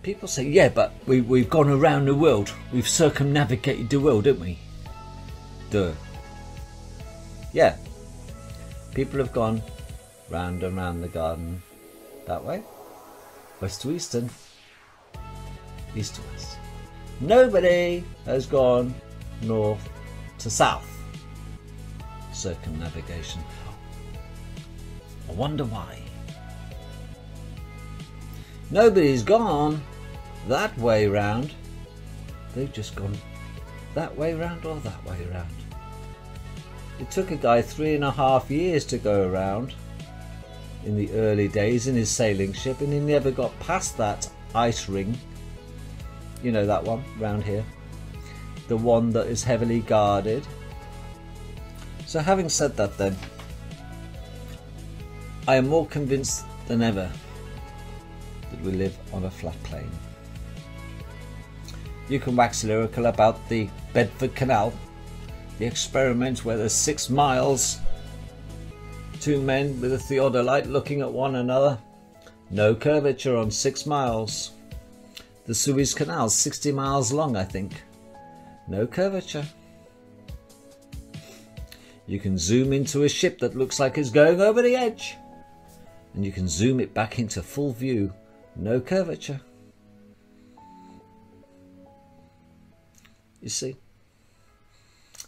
People say, yeah, but we've gone around the world. We've circumnavigated the world, haven't we? Duh. Yeah. People have gone round and round the garden that way. West to eastern. East to west. Nobody has gone north to south. Circumnavigation. I wonder why. Nobody's gone that way round. They've just gone that way round or that way round. It took a guy 3.5 years to go around in the early days in his sailing ship, and he never got past that ice ring. You know that one round here, the one that is heavily guarded. So having said that, then, I am more convinced than ever that we live on a flat plane. You can wax lyrical about the Bedford Canal, the experiment where there's 6 miles, 2 men with a theodolite looking at one another, no curvature on 6 miles. The Suez Canal, 60 miles long, I think, no curvature. You can zoom into a ship that looks like it's going over the edge, and you can zoom it back into full view, no curvature. You see?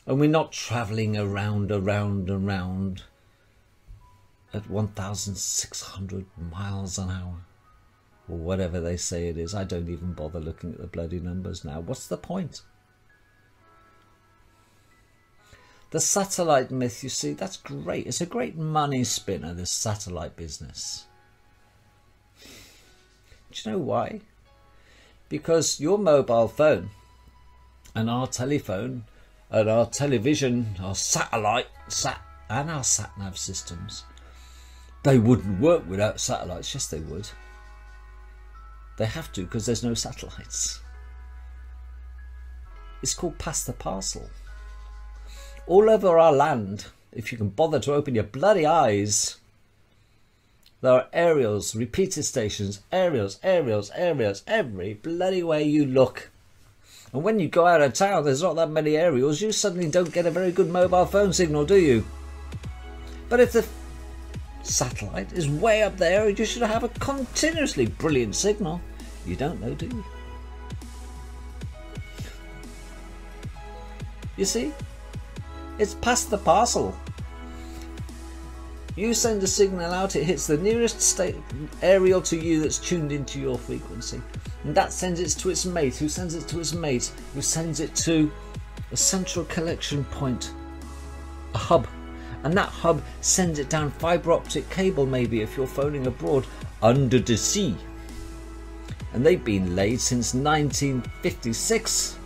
And we're not travelling around at 1,600 miles an hour, or whatever they say it is. I don't even bother looking at the bloody numbers now. What's the point? The satellite myth, you see, that's great. It's a great money spinner, this satellite business. Do you know why? Because your mobile phone and our telephone and our television, our satellite, and our sat-nav systems, they wouldn't work without satellites. Yes, they would. They have to, because there's no satellites. It's called pass the parcel. All over our land, if you can bother to open your bloody eyes, there are aerials, repeater stations, aerials, every bloody way you look. And when you go out of town, there's not that many aerials, you suddenly don't get a very good mobile phone signal, do you? But if the satellite is way up there, you should have a continuously brilliant signal. You don't know, do you? You see? It's past the parcel. You send a signal out, it hits the nearest aerial to you that's tuned into your frequency. And that sends it to its mate, who sends it to its mate, who sends it to a central collection point, a hub. And that hub sends it down fibre optic cable, maybe, if you're phoning abroad, under the sea. And they've been laid since 1956.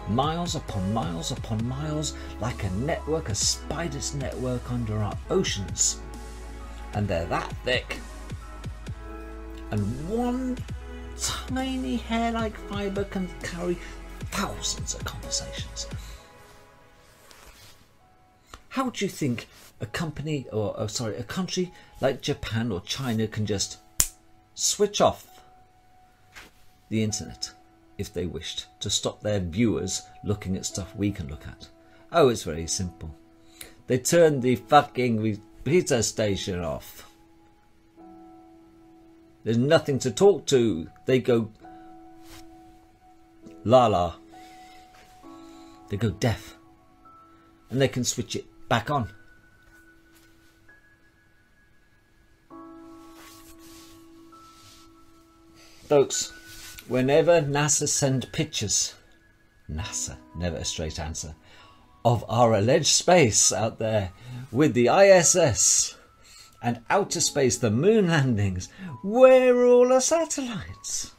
Miles upon miles upon miles, like a network, a spider's network under our oceans. And they're that thick. And one tiny hair-like fibre can carry thousands of conversations. How do you think a company, a country like Japan or China can just switch off the internet if they wished, to stop their viewers looking at stuff we can look at? Oh, it's very simple. They turn the fucking repeater station off. There's nothing to talk to. They go la la. They go deaf. And they can switch it back on. Folks, whenever NASA send pictures, NASA, never a straight answer, of our alleged space out there with the ISS and outer space, the moon landings, where are all the satellites?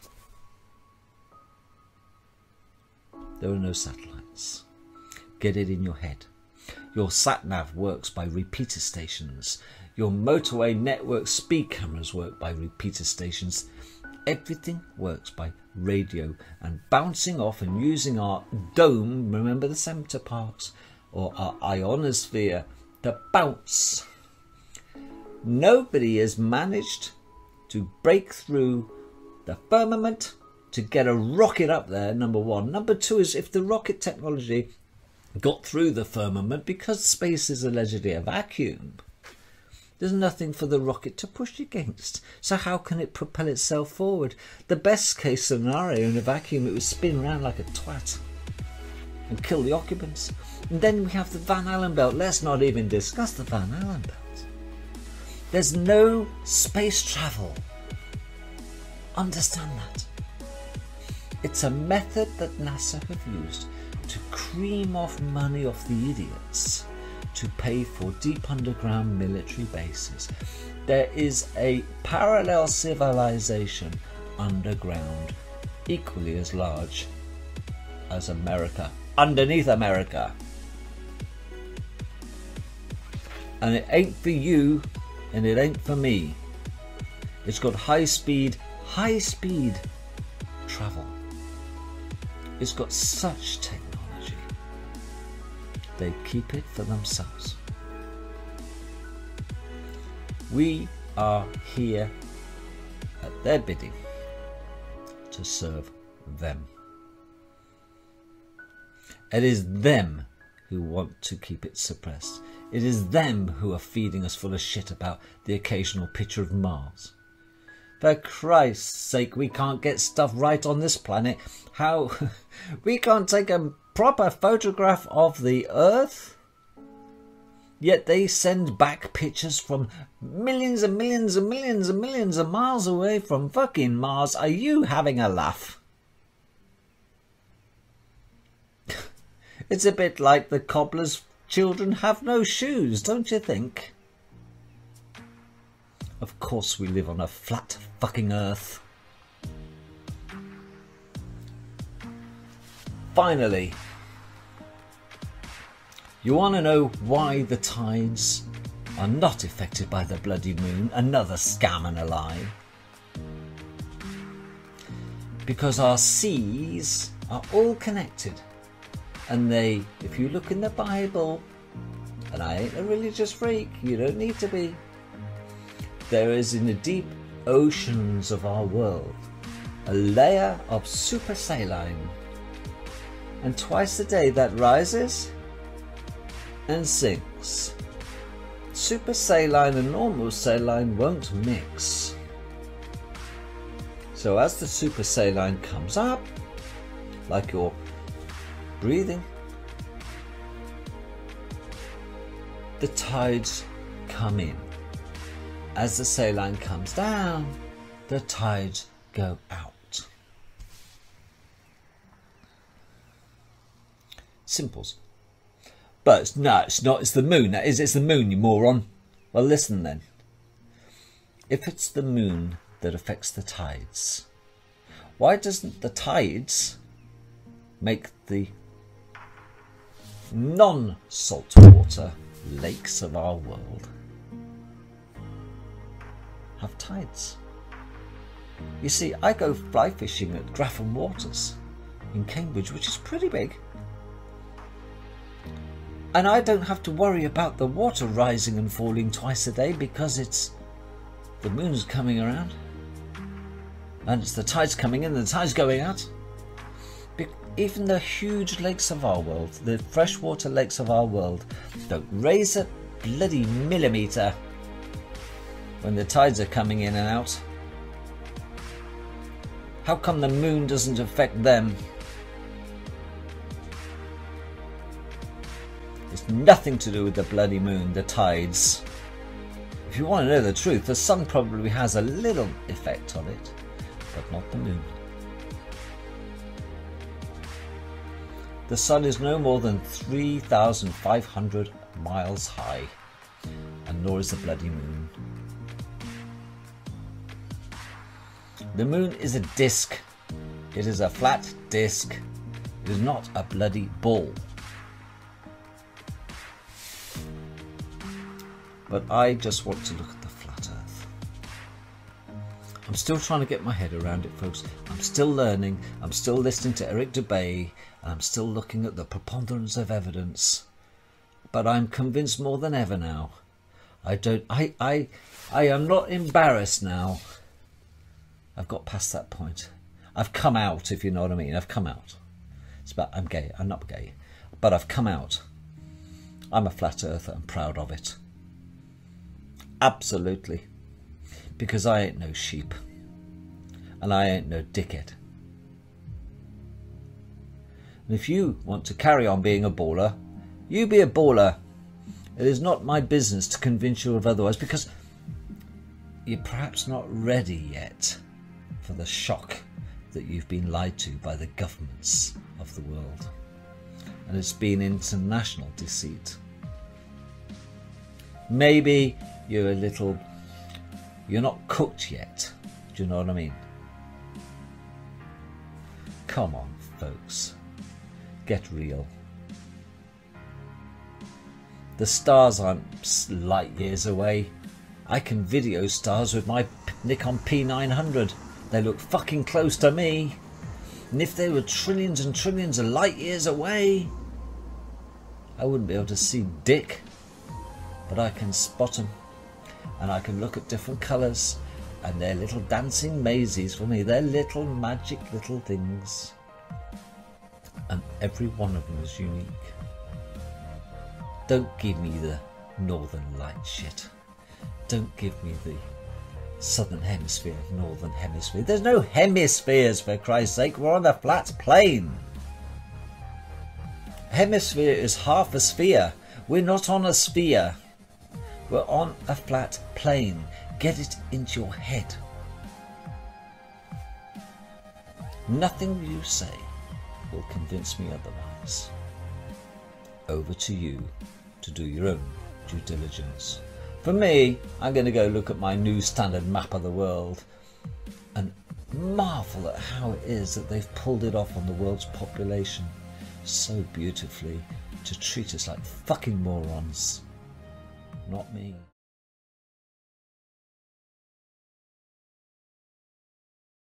There are no satellites. Get it in your head. Your sat-nav works by repeater stations. Your motorway network speed cameras work by repeater stations. Everything works by radio and bouncing off and using our dome, remember the Center Parks, or our ionosphere, to bounce. Nobody has managed to break through the firmament to get a rocket up there, number one. Number two is if the rocket technology got through the firmament, because space is allegedly a vacuum, there's nothing for the rocket to push against. So how can it propel itself forward? The best case scenario in a vacuum, it would spin around like a twat and kill the occupants. And then we have the Van Allen belt. Let's not even discuss the Van Allen belt. There's no space travel. Understand that. It's a method that NASA have used to cream off money off the idiots to pay for deep underground military bases. There is a parallel civilization underground equally as large as America, underneath America. And it ain't for you and it ain't for me. It's got high speed travel. It's got such technology. They keep it for themselves. We are here at their bidding to serve them. It is them who want to keep it suppressed. It is them who are feeding us full of shit about the occasional picture of Mars. For Christ's sake, we can't get stuff right on this planet. How? We can't take a proper photograph of the Earth? Yet they send back pictures from millions and millions and millions and millions of miles away from fucking Mars. Are you having a laugh? It's a bit like the cobbler's children have no shoes, don't you think? Of course we live on a flat fucking Earth. Finally, you want to know why the tides are not affected by the bloody moon? Another scam and a lie. Because our seas are all connected. And they, if you look in the Bible, and I ain't a religious freak, you don't need to be, there is in the deep oceans of our world a layer of supersaline. And twice a day that rises and sinks. Supersaline and normal saline won't mix. So as the supersaline comes up, like you're breathing, the tides come in. As the saline comes down, the tides go out. Simples. But no, it's not. It's the moon. That is, it's the moon, you moron. Well, listen then. If it's the moon that affects the tides, why doesn't the tides make the non-saltwater lakes of our world have tides? You see, I go fly fishing at Grafham Waters in Cambridge, which is pretty big. And I don't have to worry about the water rising and falling twice a day because it's the moon's coming around and it's the tides coming in and the tides going out. Even the huge lakes of our world, the freshwater lakes of our world, don't raise a bloody millimetre when the tides are coming in and out. How come the moon doesn't affect them? It's nothing to do with the bloody moon, the tides. If you want to know the truth, the sun probably has a little effect on it, but not the moon. The sun is no more than 3,500 miles high, and nor is the bloody moon. The moon is a disc. It is a flat disc. It is not a bloody ball. But I just want to look at the flat Earth. I'm still trying to get my head around it, folks. I'm still learning. I'm still listening to Eric Dubay. And I'm still looking at the preponderance of evidence. But I'm convinced more than ever now. I am not embarrassed now. I've got past that point. I've come out, if you know what I mean. I've come out. It's about, I'm gay. I'm not gay. But I've come out. I'm a flat earther. I'm proud of it. Absolutely. Because I ain't no sheep. And I ain't no dickhead. And if you want to carry on being a baller, you be a baller. It is not my business to convince you of otherwise, because you're perhaps not ready yet for the shock that you've been lied to by the governments of the world. And it's been international deceit. Maybe you're not cooked yet. Do you know what I mean? Come on, folks. Get real. The stars aren't light years away. I can video stars with my Nikon P900. They look fucking close to me. And if they were trillions and trillions of light years away, I wouldn't be able to see dick. But I can spot them. And I can look at different colours. And they're little dancing mazes for me. They're little magic little things. And every one of them is unique. Don't give me the Northern Light shit. Don't give me the Southern Hemisphere of Northern Hemisphere. There's no hemispheres, for Christ's sake. We're on a flat plane. Hemisphere is half a sphere. We're not on a sphere. We're on a flat plane. Get it into your head. Nothing you say will convince me otherwise. Over to you to do your own due diligence. For me, I'm going to go look at my new standard map of the world and marvel at how it is that they've pulled it off on the world's population so beautifully to treat us like fucking morons. Not me.